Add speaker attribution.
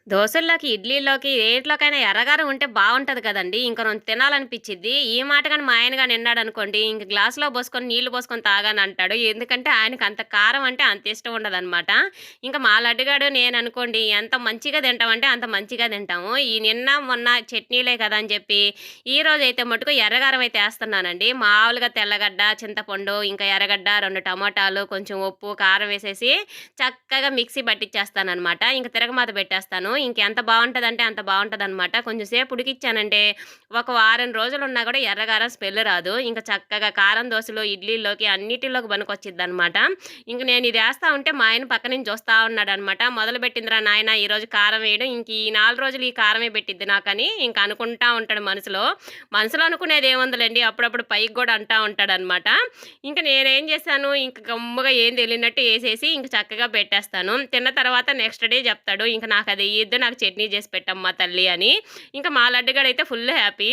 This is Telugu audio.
Speaker 1: దోసల్లోకి, ఇడ్లీలోకి ఏట్లోకైనా ఎర్రగారం ఉంటే బావుంటది కదండీ! ఇంక తినాలనిపిచ్చిద్ది. ఈ మాట గాని మా ఆయన గాని ఇన్నాడనుకోండి, ఇంక గ్లాస్‌లో పోసుకొని నీళ్లు పోసుకొని తాగనంటాడు. ఎందుకంటే ఆయనకి అంత కారం అంటే అంత ఇష్టం ఉండదనమాట. ఇంక మా లడ్డుగాడు నేననుకోండి ఎంత మంచిగా తింటామంటే అంత మంచిగా తింటాము. ఈ నిన్న, మొన్న చట్నీలే కదా అని చెప్పి, ఈరోజైతే మటుకు ఎర్రగారం అయితే ఏస్తన్నానండి. మామూలుగా తెల్లగడ్డ, చింతపండు, ఇంకా ఎర్రగడ్డ, 2 టమోటాలు, కొంచెం ఉప్పు, కారం వేసేసి చక్కగా మిక్సీ పట్టిచ్చేస్తాననమాట. ఇంక తిరగమాత పెట్టేస్తాను. ఇంకెంత బావుంటదంటే అంత బావుంటదనమాట. కొంచెం సేపు ఉడికిచ్చానంటే, ఒక వారం రోజులున్నా గూడా ఎర్రగారం స్మెల్ రాదు. ఇంక చక్కగా కారం దోసలో, ఇడ్లీలోకి అన్నిటిలోకి పనికొచ్చిద్దనమాట. ఇంక నేనిదేస్తా ఉంటే మా ఆయన పక్క నుంచి చూస్తా ఉన్నాడనమాట. "మొదలుపెట్టిందిరా నాయన ఈరోజు కారం వేయడం. ఇంక ఈ 4 రోజులు ఈ కారమే పెట్టిద్ది నాకని" ఇంక అనుకుంటా ఉంటాడు మనసులో. మనసులో అనుకునేదేముందిలెండి అప్పుడప్పుడు పైకి గూడా అంటా ఉంటాడనమాట. ఇంక నేనేం చేశాను, ఇంక గమ్ముగా ఏం తెలియనట్టు ఏసేసి ఇంక చక్కగా పెట్టేస్తాను. తిన్న తర్వాత నెక్స్ట్ డే చెప్తాడు, "ఇంక నాకదెయ్యొద్దు, నాకు చట్నీ చేసి పెట్టమ్మా తల్లి" అని. ఇంక మా లడ్డుగాడైతే ఫుల్ హ్యాపీ.